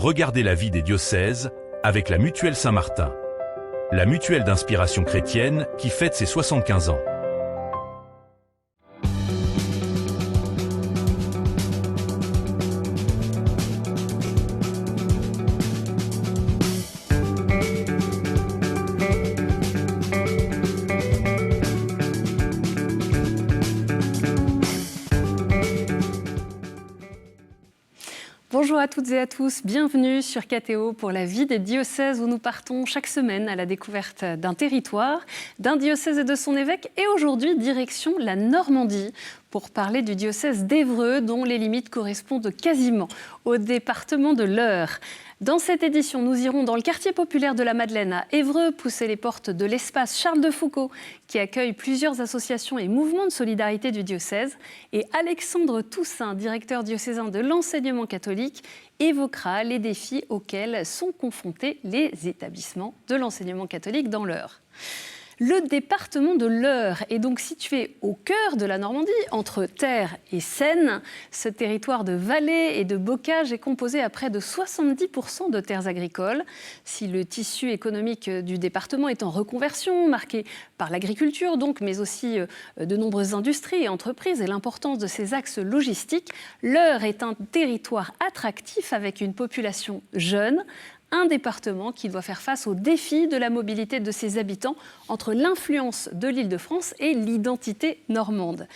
Regardez la vie des diocèses avec la Mutuelle Saint-Martin, la mutuelle d'inspiration chrétienne qui fête ses 75 ans. Bonjour à toutes et à tous, bienvenue sur KTO pour la vie des diocèses où nous partons chaque semaine à la découverte d'un territoire, d'un diocèse et de son évêque. Et aujourd'hui, direction la Normandie pour parler du diocèse d'Évreux dont les limites correspondent quasiment au département de l'Eure. Dans cette édition, nous irons dans le quartier populaire de la Madeleine à Évreux, pousser les portes de l'espace Charles de Foucauld, qui accueille plusieurs associations et mouvements de solidarité du diocèse. Et Alexandre Toussaint, directeur diocésain de l'enseignement catholique, évoquera les défis auxquels sont confrontés les établissements de l'enseignement catholique dans l'Eure. Le département de l'Eure est donc situé au cœur de la Normandie, entre Terre et Seine. Ce territoire de vallées et de bocage est composé à près de 70% de terres agricoles. Si le tissu économique du département est en reconversion, marqué par l'agriculture donc, mais aussi de nombreuses industries et entreprises et l'importance de ces axes logistiques, l'Eure est un territoire attractif avec une population jeune. Un département qui doit faire face aux défis de la mobilité de ses habitants entre l'influence de l'Île-de-France et l'identité normande.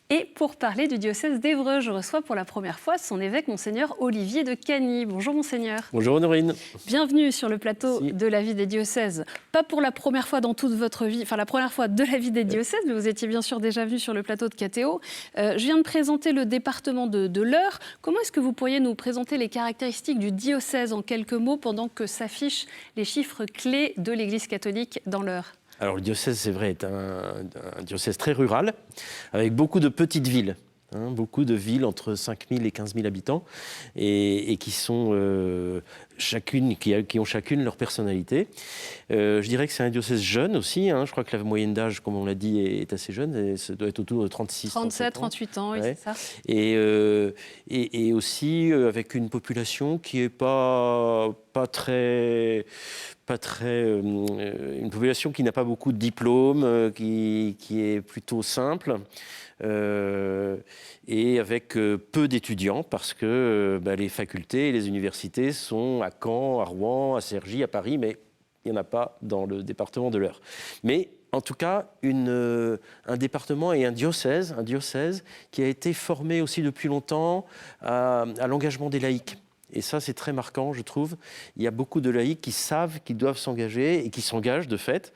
Et pour parler du diocèse d'Évreux, je reçois pour la première fois son évêque, Monseigneur Olivier de Cagny. Bonjour Monseigneur. Bonjour Honorine. Bienvenue sur le plateau Merci. de la vie des diocèses. Pas pour la première fois dans toute votre vie, enfin la première fois de la vie des diocèses, mais vous étiez bien sûr déjà venu sur le plateau de KTO. Je viens de présenter le département de l'Eure. Comment est-ce que vous pourriez nous présenter les caractéristiques du diocèse en quelques mots pendant que s'affichent les chiffres clés de l'Église catholique dans l'Eure ? Alors le diocèse, c'est vrai, est un diocèse très rural, avec beaucoup de petites villes. Beaucoup de villes entre 5 000 et 15 000 habitants et qui sont qui ont chacune leur personnalité. Je dirais que c'est un diocèse jeune aussi. Je crois que la moyenne d'âge, comme on l'a dit, est assez jeune. Et ça doit être autour de 36, 37, 38 ans, oui, ouais. c'est ça. Et aussi avec une population qui n'est pas très une population qui n'a pas beaucoup de diplômes, qui est plutôt simple. Et avec peu d'étudiants parce que les facultés et les universités sont à Caen, à Rouen, à Cergy, à Paris, mais il n'y en a pas dans le département de l'Eure. Mais en tout cas, un département et un diocèse qui a été formé aussi depuis longtemps à l'engagement des laïcs. Et ça, c'est très marquant, je trouve. Il y a beaucoup de laïcs qui savent qu'ils doivent s'engager et qui s'engagent de fait.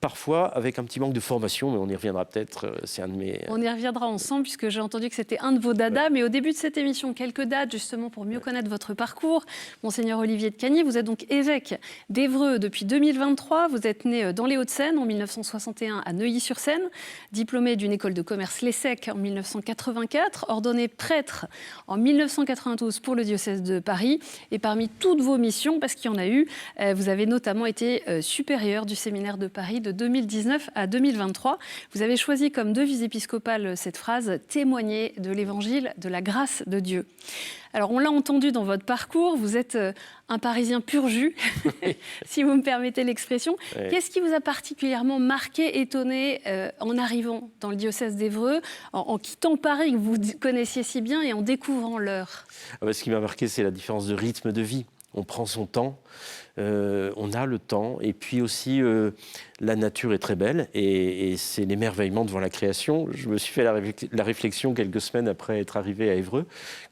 Parfois avec un petit manque de formation, mais on y reviendra peut-être, c'est un de mes... On y reviendra ensemble, puisque j'ai entendu que c'était un de vos dadas, mais au début de cette émission, quelques dates justement pour mieux connaître votre parcours. Monseigneur Olivier de Cagny, vous êtes donc évêque d'Évreux depuis 2023, vous êtes né dans les Hauts-de-Seine en 1961 à Neuilly-sur-Seine, diplômé d'une école de commerce l'ESSEC en 1984, ordonné prêtre en 1992 pour le diocèse de Paris, et parmi toutes vos missions, parce qu'il y en a eu, vous avez notamment été supérieur du séminaire de Paris de 2019 à 2023. Vous avez choisi comme devise épiscopale cette phrase « Témoigner de l'évangile, de la grâce de Dieu ». Alors, on l'a entendu dans votre parcours, vous êtes un Parisien pur jus, si vous me permettez l'expression. Oui. Qu'est-ce qui vous a particulièrement marqué, étonné en arrivant dans le diocèse d'Évreux, en quittant Paris que vous connaissiez si bien et en découvrant l'Eure ? Ce qui m'a marqué, c'est la différence de rythme de vie. On prend son temps, on a le temps, et puis aussi la nature est très belle, et c'est l'émerveillement devant la création. Je me suis fait la réflexion quelques semaines après être arrivé à Évreux,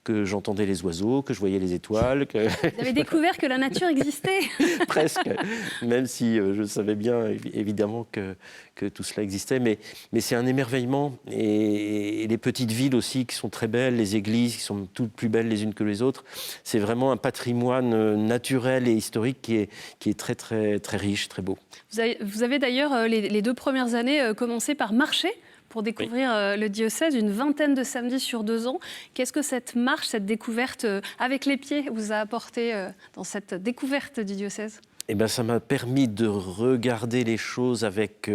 que j'entendais les oiseaux, que je voyais les étoiles. Vous avez découvert que la nature existait. Presque, même si je savais bien évidemment que tout cela existait, mais c'est un émerveillement, et les petites villes aussi qui sont très belles, les églises qui sont toutes plus belles les unes que les autres, c'est vraiment un patrimoine naturel et historique qui est très, très, très riche, très beau. Vous avez d'ailleurs, les 2 premières années, commencé par marcher pour découvrir le diocèse, une vingtaine de samedis sur 2 ans. Qu'est-ce que cette marche, cette découverte avec les pieds vous a apporté dans cette découverte du diocèse ? eh ben, ça m'a permis de regarder les choses avec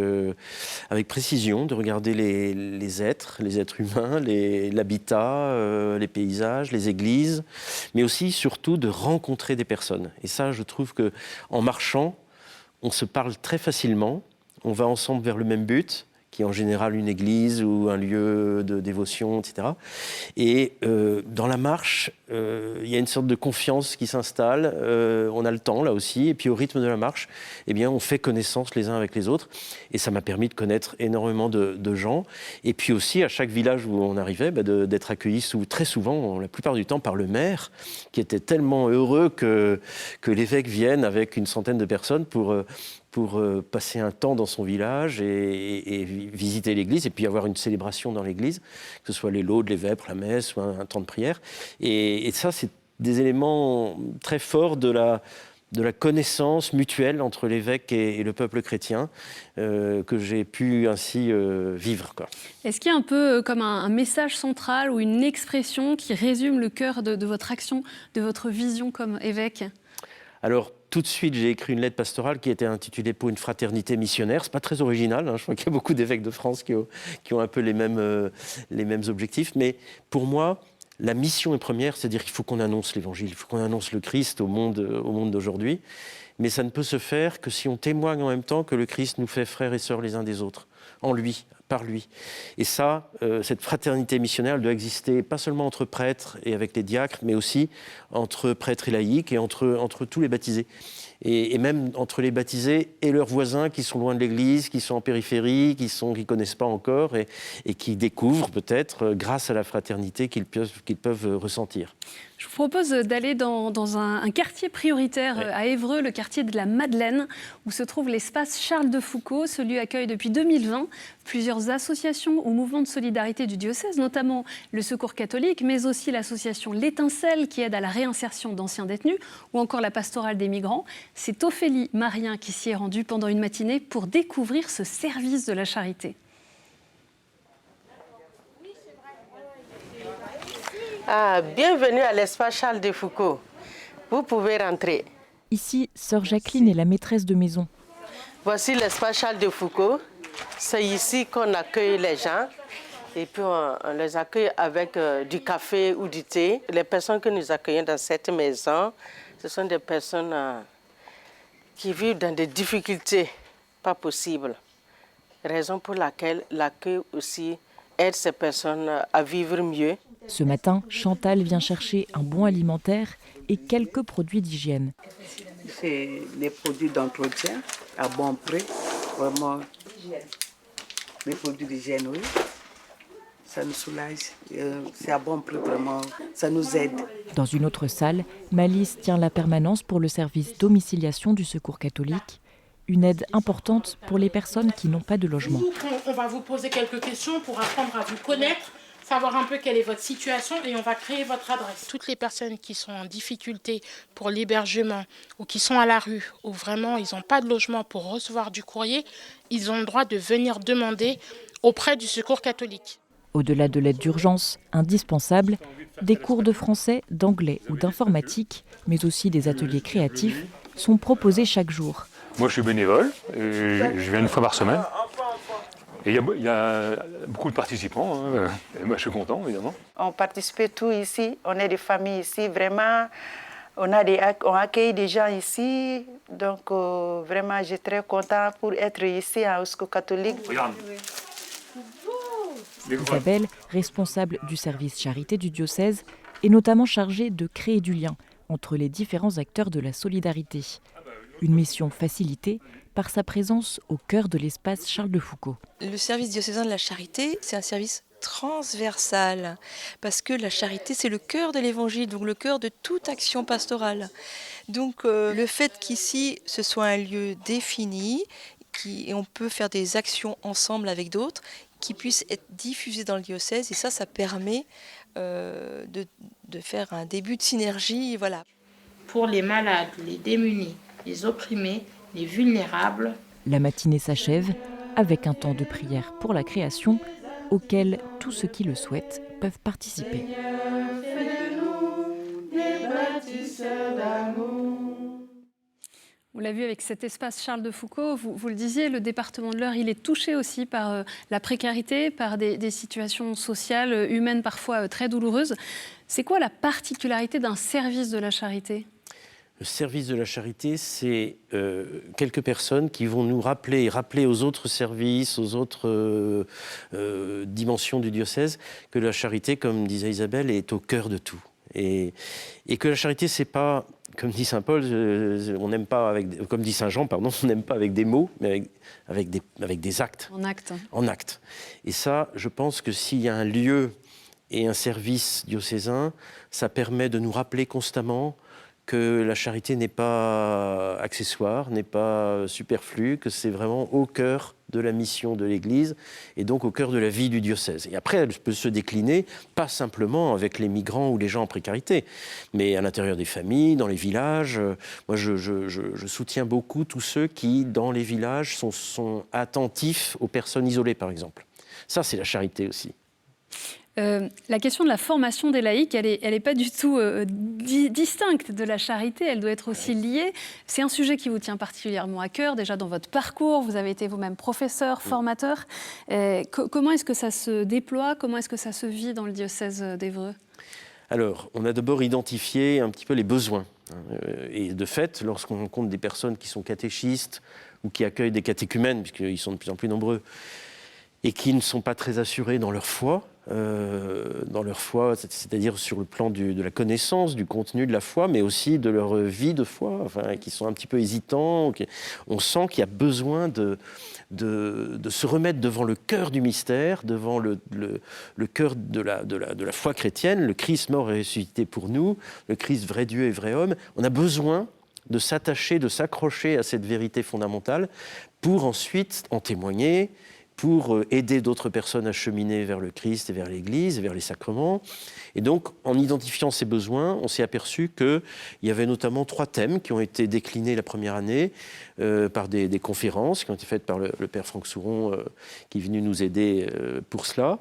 précision, de regarder les êtres humains, l'habitat, les paysages, les églises, mais aussi, surtout, de rencontrer des personnes. Et ça, je trouve qu'en marchant, on se parle très facilement, on va ensemble vers le même but, qui est en général une église ou un lieu de dévotion, etc. Et dans la marche, il y a une sorte de confiance qui s'installe. On a le temps, là aussi. Et puis au rythme de la marche, eh bien, on fait connaissance les uns avec les autres. Et ça m'a permis de connaître énormément de gens. Et puis aussi, à chaque village où on arrivait, d'être accueilli très souvent, la plupart du temps, par le maire, qui était tellement heureux que l'évêque vienne avec une centaine de personnes pour passer un temps dans son village et visiter l'église et puis avoir une célébration dans l'église, que ce soit les laudes, les vêpres, la messe ou un temps de prière. Et ça, c'est des éléments très forts de la connaissance mutuelle entre l'évêque et le peuple chrétien que j'ai pu ainsi vivre, quoi. Est-ce qu'il y a un peu comme un message central ou une expression qui résume le cœur de votre action, de votre vision comme évêque ? Alors, tout de suite, j'ai écrit une lettre pastorale qui était intitulée « Pour une fraternité missionnaire ». Ce n'est pas très original, hein. Je crois qu'il y a beaucoup d'évêques de France qui ont un peu les mêmes objectifs. Mais pour moi, la mission est première, c'est-à-dire qu'il faut qu'on annonce l'Évangile, il faut qu'on annonce le Christ au monde d'aujourd'hui. Mais ça ne peut se faire que si on témoigne en même temps que le Christ nous fait frères et sœurs les uns des autres, en lui, par lui. Et ça, cette fraternité missionnaire, elle doit exister pas seulement entre prêtres et avec les diacres, mais aussi entre prêtres et laïcs et entre tous les baptisés. Et même entre les baptisés et leurs voisins qui sont loin de l'église, qui sont en périphérie, qui ne connaissent pas encore et qui découvrent peut-être, grâce à la fraternité, qu'ils peuvent ressentir. Je vous propose d'aller dans un quartier prioritaire à Évreux, le quartier de la Madeleine, où se trouve l'espace Charles de Foucauld. Ce lieu accueille depuis 2020 plusieurs associations ou mouvements de solidarité du diocèse, notamment le Secours catholique, mais aussi l'association L'Étincelle qui aide à la réinsertion d'anciens détenus, ou encore la pastorale des migrants. C'est Ophélie Marien qui s'y est rendue pendant une matinée pour découvrir ce service de la charité. Bienvenue à l'espace Charles de Foucauld. Vous pouvez rentrer. Ici, sœur Jacqueline est la maîtresse de maison. Voici l'espace Charles de Foucauld. C'est ici qu'on accueille les gens. Et puis on les accueille avec du café ou du thé. Les personnes que nous accueillons dans cette maison, ce sont des personnes qui vivent dans des difficultés pas possibles. Raison pour laquelle l'accueil aussi aide ces personnes à vivre mieux. Ce matin, Chantal vient chercher un bon alimentaire et quelques produits d'hygiène. C'est les produits d'entretien à bon prix, vraiment. Les produits d'hygiène, oui. Ça nous soulage, c'est à bon prix, vraiment, ça nous aide. Dans une autre salle, Malice tient la permanence pour le service domiciliation du Secours catholique. Une aide importante pour les personnes qui n'ont pas de logement. On va vous poser quelques questions pour apprendre à vous connaître, savoir un peu quelle est votre situation et on va créer votre adresse. Toutes les personnes qui sont en difficulté pour l'hébergement ou qui sont à la rue ou vraiment ils n'ont pas de logement pour recevoir du courrier, ils ont le droit de venir demander auprès du Secours catholique. Au-delà de l'aide d'urgence, indispensable, des cours de français, d'anglais ou d'informatique, mais aussi des ateliers créatifs, sont proposés chaque jour. Moi, je suis bénévole, je viens une fois par semaine. Et il y a beaucoup de participants, hein. Et moi, je suis content, évidemment. On participe tous ici, on est des familles ici, vraiment, on accueille des gens ici, donc vraiment, je suis très content pour être ici au Secours catholique. Regarde. Isabelle, responsable du service charité du diocèse, est notamment chargée de créer du lien entre les différents acteurs de la solidarité. Une mission facilitée par sa présence au cœur de l'espace Charles de Foucauld. Le service diocésain de la charité, c'est un service transversal, parce que la charité, c'est le cœur de l'évangile, donc le cœur de toute action pastorale. Donc le fait qu'ici, ce soit un lieu défini, et on peut faire des actions ensemble avec d'autres, qui puissent être diffusées dans le diocèse, et ça permet de faire un début de synergie. Voilà. Pour les malades, les démunis, les opprimés, les vulnérables. La matinée s'achève avec un temps de prière pour la création auquel tous ceux qui le souhaitent peuvent participer. On l'a vu avec cet espace Charles de Foucauld, vous le disiez, le département de l'Eure, il est touché aussi par la précarité, par des situations sociales, humaines parfois très douloureuses. C'est quoi la particularité d'un service de la charité ? Le service de la charité, c'est quelques personnes qui vont nous rappeler aux autres services, aux autres dimensions du diocèse, que la charité, comme disait Isabelle, est au cœur de tout. Et que la charité, c'est pas, comme dit saint Paul, on n'aime pas comme dit saint Jean, pardon, on n'aime pas avec des mots, mais avec des actes. En actes. En actes. Et ça, je pense que s'il y a un lieu et un service diocésain, ça permet de nous rappeler constamment que la charité n'est pas accessoire, n'est pas superflue, que c'est vraiment au cœur de la mission de l'Église et donc au cœur de la vie du diocèse. Et après, elle peut se décliner, pas simplement avec les migrants ou les gens en précarité, mais à l'intérieur des familles, dans les villages. Moi, je soutiens beaucoup tous ceux qui, dans les villages, sont attentifs aux personnes isolées, par exemple. Ça, c'est la charité aussi. La question de la formation des laïcs, elle est pas du tout distincte de la charité, elle doit être aussi liée. C'est un sujet qui vous tient particulièrement à cœur, déjà dans votre parcours, vous avez été vous-même professeur, formateur. Comment est-ce que ça se déploie, comment est-ce que ça se vit dans le diocèse d'Évreux ? Alors, on a d'abord identifié un petit peu les besoins. Et de fait, lorsqu'on rencontre des personnes qui sont catéchistes ou qui accueillent des catéchumènes, puisqu'ils sont de plus en plus nombreux, et qui ne sont pas très assurés dans leur foi, c'est-à-dire sur le plan de la connaissance, du contenu de la foi, mais aussi de leur vie de foi, enfin, qui sont un petit peu hésitants. On sent qu'il y a besoin de se remettre devant le cœur du mystère, devant le cœur de la foi chrétienne, le Christ mort et ressuscité pour nous, le Christ vrai Dieu et vrai homme. On a besoin de s'attacher, de s'accrocher à cette vérité fondamentale pour ensuite en témoigner, pour aider d'autres personnes à cheminer vers le Christ et vers l'Église et vers les sacrements. Et donc, en identifiant ces besoins, on s'est aperçu qu'il y avait notamment 3 thèmes qui ont été déclinés la première année par des conférences qui ont été faites par le père Franck Souron, qui est venu nous aider pour cela,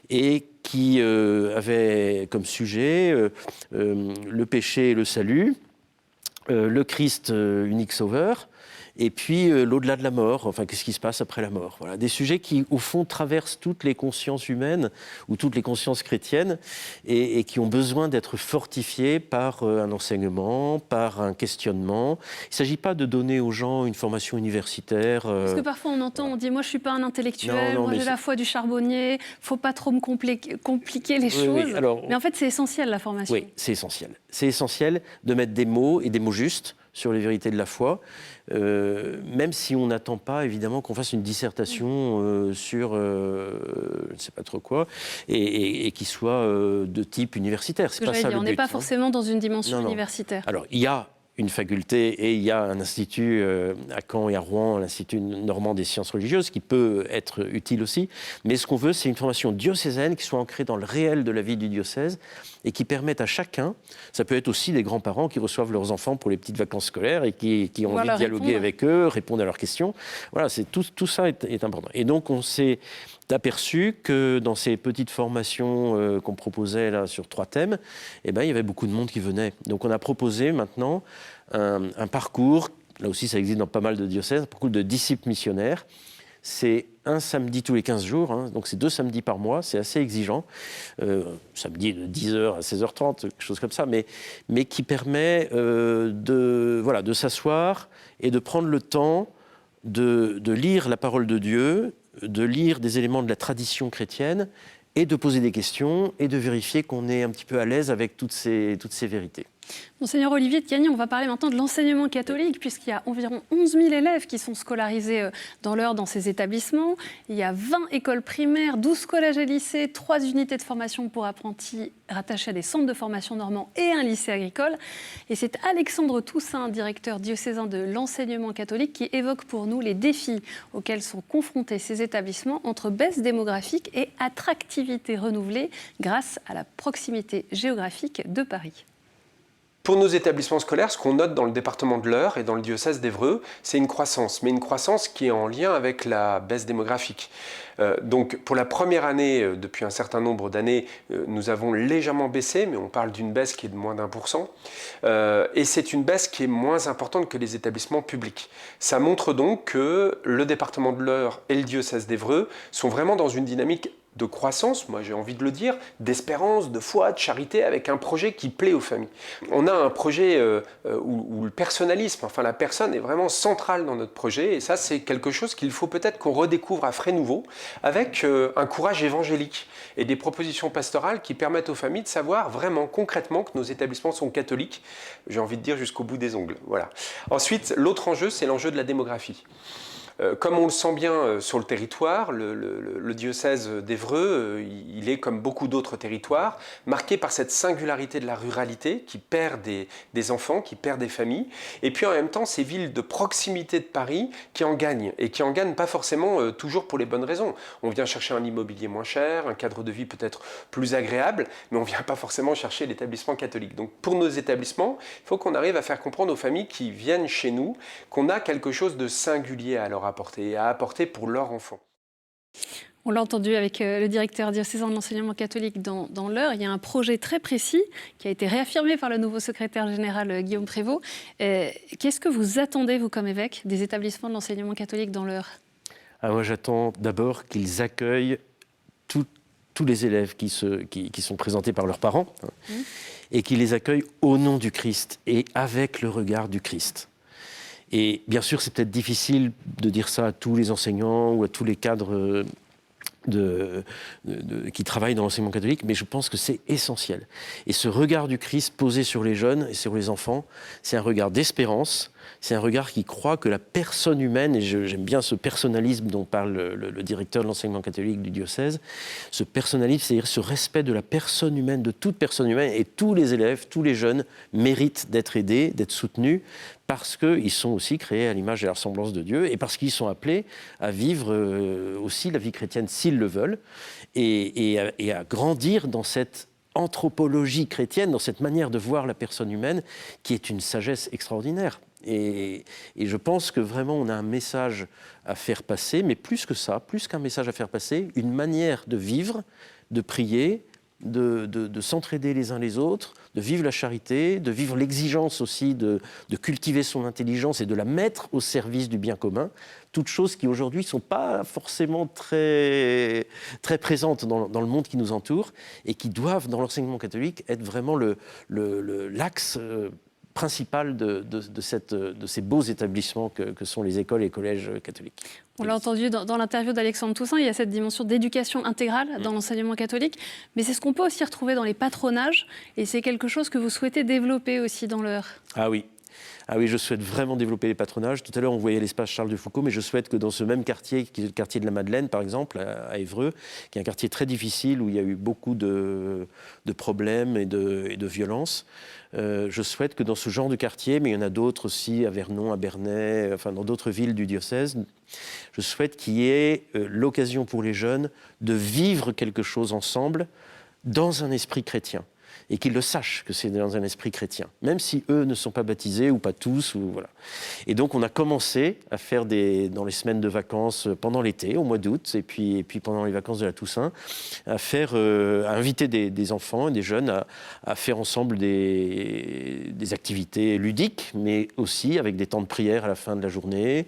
et qui avait comme sujet le péché et le salut, le Christ unique sauveur, et puis l'au-delà de la mort, enfin qu'est-ce qui se passe après la mort. Voilà, des sujets qui, au fond, traversent toutes les consciences humaines ou toutes les consciences chrétiennes et qui ont besoin d'être fortifiés par un enseignement, par un questionnement. Il ne s'agit pas de donner aux gens une formation universitaire. Parce que parfois on entend, on dit « moi je ne suis pas un intellectuel, moi j'ai la foi du charbonnier, il ne faut pas trop me compliquer les choses ». Oui. Alors, mais en fait c'est essentiel la formation. Oui, c'est essentiel. C'est essentiel de mettre des mots et des mots justes sur les vérités de la foi, même si on n'attend pas, évidemment, qu'on fasse une dissertation sur je ne sais pas trop quoi, et qui soit de type universitaire. C'est pas ça le but. On n'est pas forcément dans une dimension universitaire. Alors, il y a une faculté et il y a un institut à Caen et à Rouen, l'Institut normand des sciences religieuses, qui peut être utile aussi. Mais ce qu'on veut, c'est une formation diocésaine qui soit ancrée dans le réel de la vie du diocèse et qui permette à chacun, ça peut être aussi des grands-parents qui reçoivent leurs enfants pour les petites vacances scolaires et qui ont envie de dialoguer avec eux, répondre à leurs questions. Voilà, tout ça est important. Et donc, on s'est aperçu que dans ces petites formations qu'on proposait là, sur 3 thèmes, il y avait beaucoup de monde qui venait. Donc on a proposé maintenant un parcours, là aussi ça existe dans pas mal de diocèses, un parcours de disciples missionnaires. C'est un samedi tous les 15 jours, donc c'est 2 samedis par mois, c'est assez exigeant. Samedi de 10h à 16h30, quelque chose comme ça, mais qui permet de s'asseoir et de prendre le temps de lire la parole de Dieu, de lire des éléments de la tradition chrétienne et de poser des questions et de vérifier qu'on est un petit peu à l'aise avec toutes ces vérités. Monseigneur Olivier de Cagny, on va parler maintenant de l'enseignement catholique, puisqu'il y a environ 11 000 élèves qui sont scolarisés dans l'Eure dans ces établissements. Il y a 20 écoles primaires, 12 collèges et lycées, 3 unités de formation pour apprentis rattachées à des centres de formation normands et un lycée agricole. Et c'est Alexandre Toussaint, directeur diocésain de l'enseignement catholique, qui évoque pour nous les défis auxquels sont confrontés ces établissements entre baisse démographique et attractivité renouvelée grâce à la proximité géographique de Paris. Pour nos établissements scolaires, ce qu'on note dans le département de l'Eure et dans le diocèse d'Évreux, c'est une croissance, mais une croissance qui est en lien avec la baisse démographique. Donc pour la première année, depuis un certain nombre d'années, nous avons légèrement baissé, mais on parle d'une baisse qui est de moins d'1%. Et c'est une baisse qui est moins importante que les établissements publics. Ça montre donc que le département de l'Eure et le diocèse d'Évreux sont vraiment dans une dynamique de croissance, moi j'ai envie de le dire, d'espérance, de foi, de charité, avec un projet qui plaît aux familles. On a un projet où le personnalisme, enfin la personne est vraiment centrale dans notre projet, et ça c'est quelque chose qu'il faut peut-être qu'on redécouvre à frais nouveaux, avec un courage évangélique et des propositions pastorales qui permettent aux familles de savoir vraiment concrètement que nos établissements sont catholiques, j'ai envie de dire jusqu'au bout des ongles. Voilà. Ensuite, l'autre enjeu, c'est l'enjeu de la démographie. Comme on le sent bien sur le territoire, le diocèse d'Évreux, il est comme beaucoup d'autres territoires, marqué par cette singularité de la ruralité qui perd des enfants, qui perd des familles, et puis en même temps ces villes de proximité de Paris qui en gagnent, et qui en gagnent pas forcément toujours pour les bonnes raisons. On vient chercher un immobilier moins cher, un cadre de vie peut-être plus agréable, mais on ne vient pas forcément chercher l'établissement catholique. Donc pour nos établissements, il faut qu'on arrive à faire comprendre aux familles qui viennent chez nous qu'on a quelque chose de singulier à leur apporter, et à apporter pour leurs enfants. On l'a entendu avec le directeur diocésain de l'enseignement catholique dans l'Eure. Il y a un projet très précis qui a été réaffirmé par le nouveau secrétaire général Guillaume Prévost. Qu'est-ce que vous attendez, vous, comme évêque, des établissements de l'enseignement catholique dans l'Eure ? Moi, j'attends d'abord qu'ils accueillent tous les élèves qui sont présentés par leurs parents, et qu'ils les accueillent au nom du Christ et avec le regard du Christ. Et bien sûr, c'est peut-être difficile de dire ça à tous les enseignants ou à tous les cadres qui travaillent dans l'enseignement catholique, mais je pense que c'est essentiel. Et ce regard du Christ posé sur les jeunes et sur les enfants, c'est un regard d'espérance, c'est un regard qui croit que la personne humaine, et j'aime bien ce personnalisme dont parle le directeur de l'enseignement catholique du diocèse, ce personnalisme, c'est-à-dire ce respect de la personne humaine, de toute personne humaine, et tous les élèves, tous les jeunes méritent d'être aidés, d'être soutenus, parce qu'ils sont aussi créés à l'image et à la ressemblance de Dieu, et parce qu'ils sont appelés à vivre aussi la vie chrétienne s'ils le veulent, et à grandir dans cette anthropologie chrétienne, dans cette manière de voir la personne humaine, qui est une sagesse extraordinaire. Et je pense que vraiment on a un message à faire passer, mais plus que ça, plus qu'un message à faire passer, une manière de vivre, de prier, de s'entraider les uns les autres, de vivre la charité, de vivre l'exigence aussi de cultiver son intelligence et de la mettre au service du bien commun, toutes choses qui aujourd'hui ne sont pas forcément très, très présentes dans le monde qui nous entoure et qui doivent, dans l'enseignement catholique, être vraiment l'axe principal de ces beaux établissements que sont les écoles et collèges catholiques. On l'a entendu dans l'interview d'Alexandre Toussaint, il y a cette dimension d'éducation intégrale dans l'enseignement catholique, mais c'est ce qu'on peut aussi retrouver dans les patronages, et c'est quelque chose que vous souhaitez développer aussi dans l'Eure. Ah oui, je souhaite vraiment développer les patronages. Tout à l'heure, on voyait l'espace Charles de Foucault, mais je souhaite que dans ce même quartier, qui est le quartier de la Madeleine, par exemple, à Évreux, qui est un quartier très difficile, où il y a eu beaucoup de problèmes et de violences, je souhaite que dans ce genre de quartier, mais il y en a d'autres aussi, à Vernon, à Bernay, enfin dans d'autres villes du diocèse, je souhaite qu'il y ait l'occasion pour les jeunes de vivre quelque chose ensemble dans un esprit chrétien. Et qu'ils le sachent que c'est dans un esprit chrétien, même si eux ne sont pas baptisés ou pas tous. Voilà. Et donc on a commencé à faire dans les semaines de vacances pendant l'été, au mois d'août, et puis pendant les vacances de la Toussaint, à inviter des enfants et des jeunes à faire ensemble des activités ludiques, mais aussi avec des temps de prière à la fin de la journée,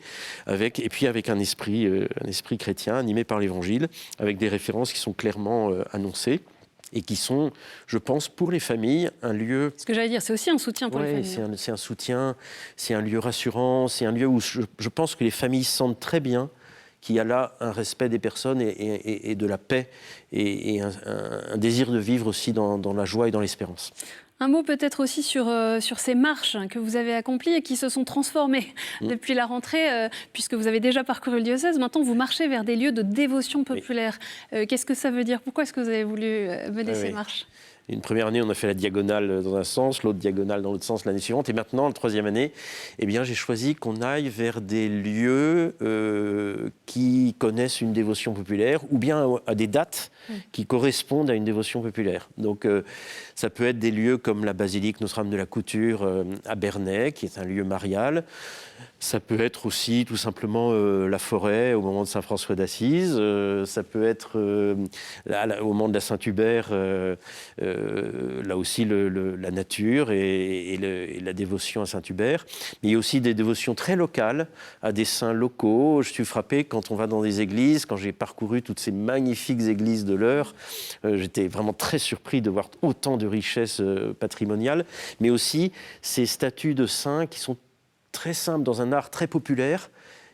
et puis avec un esprit chrétien animé par l'Évangile, avec des références qui sont clairement annoncées. Et qui sont, je pense, pour les familles, un lieu... Ce que j'allais dire, c'est aussi un soutien pour les familles. C'est un soutien, c'est un lieu rassurant, c'est un lieu où je pense que les familles sentent très bien qu'il y a là un respect des personnes et de la paix et un désir de vivre aussi dans la joie et dans l'espérance. Un mot peut-être aussi sur ces marches que vous avez accomplies et qui se sont transformées depuis la rentrée, puisque vous avez déjà parcouru le diocèse. Maintenant, vous marchez vers des lieux de dévotion populaire. Qu'est-ce que ça veut dire ? Pourquoi est-ce que vous avez voulu mener ces marches ? Une première année, on a fait la diagonale dans un sens, l'autre diagonale dans l'autre sens l'année suivante. Et maintenant, la troisième année, eh bien, j'ai choisi qu'on aille vers des lieux qui connaissent une dévotion populaire ou bien à des dates qui correspondent à une dévotion populaire. Donc, ça peut être des lieux comme la basilique Notre-Dame de la Couture à Bernay, qui est un lieu marial. Ça peut être aussi tout simplement la forêt au moment de Saint-François d'Assise. Ça peut être au moment de la Saint-Hubert, là aussi la nature et la dévotion à Saint-Hubert. Mais il y a aussi des dévotions très locales à des saints locaux. Je suis frappé quand on va dans des églises, quand j'ai parcouru toutes ces magnifiques églises de l'Eure. J'étais vraiment très surpris de voir autant de richesses patrimoniales, mais aussi ces statues de saints qui sont très simples, dans un art très populaire,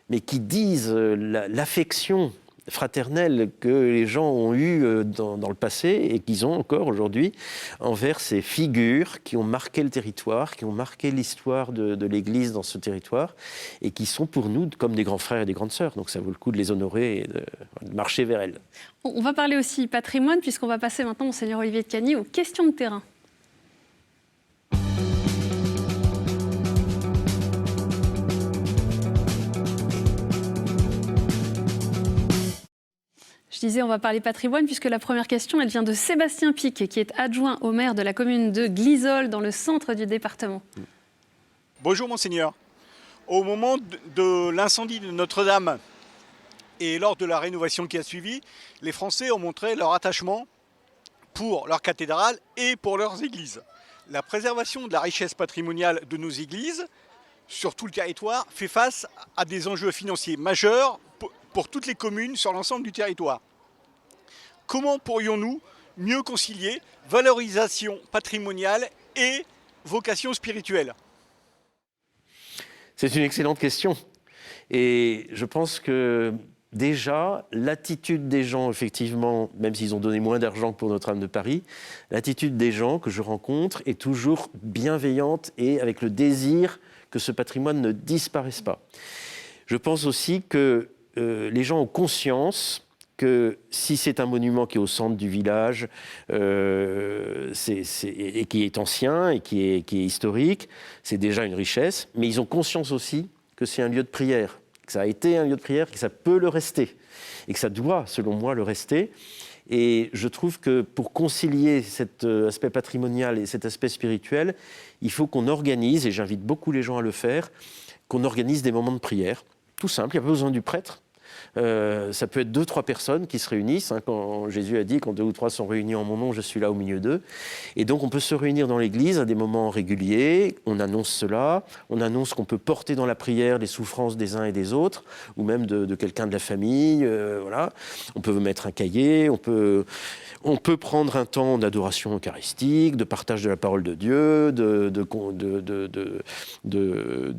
mais qui disent l'affection fraternelle que les gens ont eue dans le passé et qu'ils ont encore aujourd'hui envers ces figures qui ont marqué le territoire, qui ont marqué l'histoire de l'Église dans ce territoire et qui sont pour nous comme des grands frères et des grandes sœurs. Donc ça vaut le coup de les honorer et de marcher vers elles. On va parler aussi patrimoine, puisqu'on va passer maintenant, Monseigneur Olivier de Cagny, aux questions de terrain. Je disais, on va parler patrimoine, puisque la première question, elle vient de Sébastien Pic, qui est adjoint au maire de la commune de Glisolles, dans le centre du département. Bonjour Monseigneur. Au moment de l'incendie de Notre-Dame et lors de la rénovation qui a suivi, les Français ont montré leur attachement pour leur cathédrale et pour leurs églises. La préservation de la richesse patrimoniale de nos églises sur tout le territoire fait face à des enjeux financiers majeurs pour toutes les communes sur l'ensemble du territoire. Comment pourrions-nous mieux concilier valorisation patrimoniale et vocation spirituelle ? C'est une excellente question. Et je pense que déjà, l'attitude des gens, effectivement, même s'ils ont donné moins d'argent que pour Notre-Dame de Paris, l'attitude des gens que je rencontre est toujours bienveillante et avec le désir que ce patrimoine ne disparaisse pas. Je pense aussi que les gens ont conscience que si c'est un monument qui est au centre du village et qui est ancien et qui est historique, c'est déjà une richesse, mais ils ont conscience aussi que c'est un lieu de prière, que ça a été un lieu de prière, que ça peut le rester, et que ça doit, selon moi, le rester. Et je trouve que pour concilier cet aspect patrimonial et cet aspect spirituel, il faut qu'on organise, et j'invite beaucoup les gens à le faire, qu'on organise des moments de prière, tout simple, il n'y a pas besoin du prêtre. Ça peut être 2-3 personnes qui se réunissent, hein, quand Jésus a dit quand 2 ou 3 sont réunis en mon nom, je suis là au milieu d'eux. Et donc on peut se réunir dans l'église à des moments réguliers, on annonce cela, on annonce qu'on peut porter dans la prière les souffrances des uns et des autres, ou même de quelqu'un de la famille, voilà. On peut mettre un cahier, on peut prendre un temps d'adoration eucharistique, de partage de la parole de Dieu, de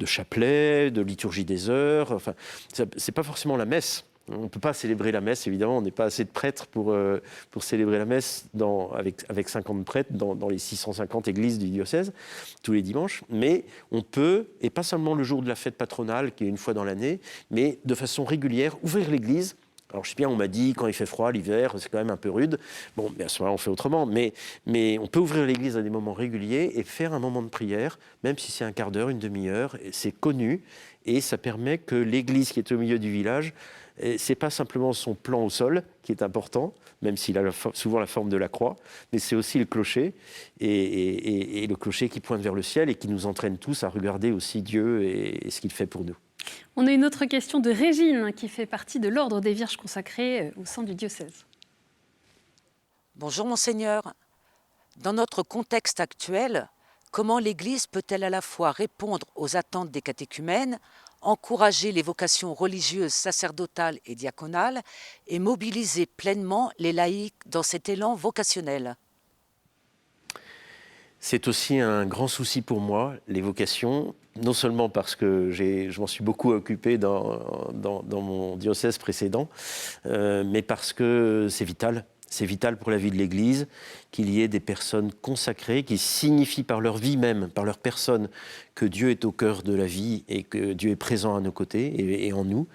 chapelet, de liturgie des heures. Enfin, c'est pas forcément la messe. On ne peut pas célébrer la messe, évidemment. On n'est pas assez de prêtres pour célébrer la messe avec 50 prêtres dans les 650 églises du diocèse, tous les dimanches. Mais on peut, et pas seulement le jour de la fête patronale, qui est une fois dans l'année, mais de façon régulière, ouvrir l'église. Alors, je sais bien, on m'a dit, quand il fait froid, l'hiver, c'est quand même un peu rude. Bon, mais à ce moment-là, on fait autrement. Mais on peut ouvrir l'église à des moments réguliers et faire un moment de prière, même si c'est un quart d'heure, une demi-heure. C'est connu et ça permet que l'église qui est au milieu du village, c'est pas simplement son plan au sol qui est important, même s'il a souvent la forme de la croix, mais c'est aussi le clocher, et le clocher qui pointe vers le ciel et qui nous entraîne tous à regarder aussi Dieu et ce qu'il fait pour nous. On a une autre question de Régine, qui fait partie de l'ordre des Vierges consacrées au sein du diocèse. Bonjour Monseigneur. Dans notre contexte actuel, comment l'Église peut-elle à la fois répondre aux attentes des catéchumènes, encourager les vocations religieuses, sacerdotales et diaconales et mobiliser pleinement les laïcs dans cet élan vocationnel ? C'est aussi un grand souci pour moi, les vocations, non seulement parce que je m'en suis beaucoup occupé dans mon diocèse précédent, mais parce que c'est vital. C'est vital pour la vie de l'Église qu'il y ait des personnes consacrées qui signifient par leur vie même, par leur personne, que Dieu est au cœur de la vie et que Dieu est présent à nos côtés et en nous.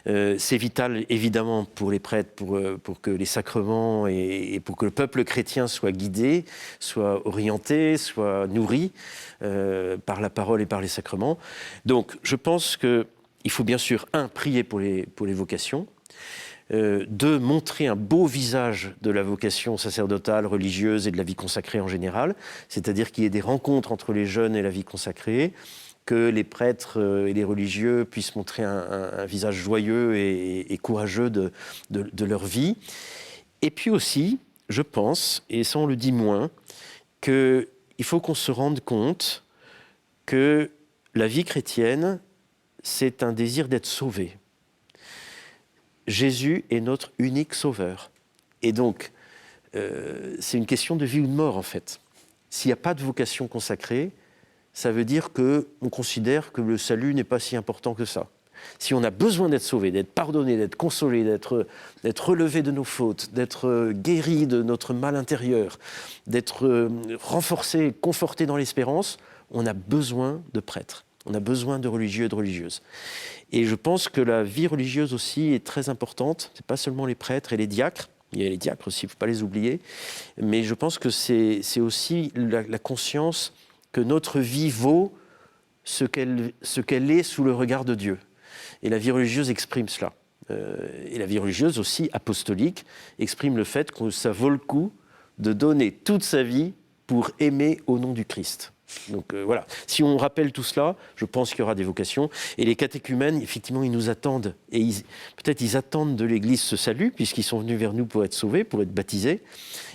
C'est vital, évidemment, pour les prêtres, pour que les sacrements et pour que le peuple chrétien soit guidé, soit orienté, soit nourri par la parole et par les sacrements. Donc, je pense qu'il faut bien sûr, prier pour les vocations, montrer un beau visage de la vocation sacerdotale, religieuse et de la vie consacrée en général, c'est-à-dire qu'il y ait des rencontres entre les jeunes et la vie consacrée, que les prêtres et les religieux puissent montrer un visage joyeux et courageux de leur vie. Et puis aussi, je pense, et ça on le dit moins, qu'il faut qu'on se rende compte que la vie chrétienne, c'est un désir d'être sauvé. Jésus est notre unique sauveur. Et donc, c'est une question de vie ou de mort, en fait. S'il n'y a pas de vocation consacrée, ça veut dire qu'on considère que le salut n'est pas si important que ça. Si on a besoin d'être sauvé, d'être pardonné, d'être consolé, d'être relevé de nos fautes, d'être guéri de notre mal intérieur, d'être renforcé, conforté dans l'espérance, on a besoin de prêtres. On a besoin de religieux et de religieuses. Et je pense que la vie religieuse aussi est très importante. Ce n'est pas seulement les prêtres et les diacres. Il y a les diacres aussi, il ne faut pas les oublier. Mais je pense que c'est aussi la conscience que notre vie vaut ce qu'elle est sous le regard de Dieu. Et la vie religieuse exprime cela. Et la vie religieuse aussi, apostolique, exprime le fait que ça vaut le coup de donner toute sa vie pour aimer au nom du Christ. Donc voilà, si on rappelle tout cela, je pense qu'il y aura des vocations. Et les catéchumènes, effectivement, ils nous attendent. Et peut-être ils attendent de l'Église ce salut, puisqu'ils sont venus vers nous pour être sauvés, pour être baptisés.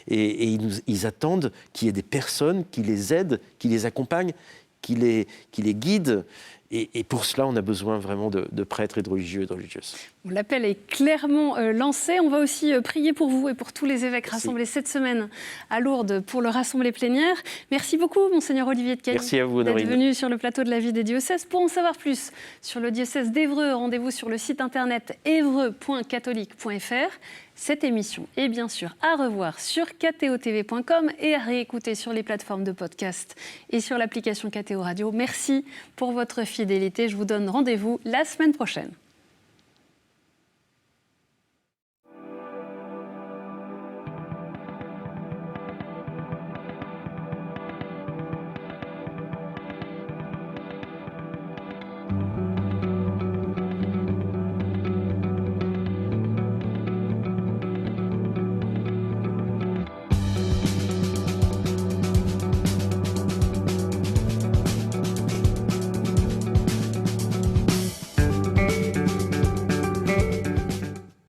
Et ils attendent qu'il y ait des personnes qui les aident, qui les accompagnent, qui les guident. Et pour cela, on a besoin vraiment de prêtres et de religieux et de religieuses. L'appel est clairement lancé. On va aussi prier pour vous et pour tous les évêques rassemblés cette semaine à Lourdes pour le rassembler plénière. Merci beaucoup, Monseigneur Olivier de Cagny. Merci à vous, Honorine. D'être venu sur le plateau de la vie des diocèses. Pour en savoir plus sur le diocèse d'Évreux, rendez-vous sur le site internet évreux.catholique.fr. Cette émission est bien sûr à revoir sur kto.tv.com et à réécouter sur les plateformes de podcast et sur l'application KTO Radio. Merci pour votre fidélité. Je vous donne rendez-vous la semaine prochaine.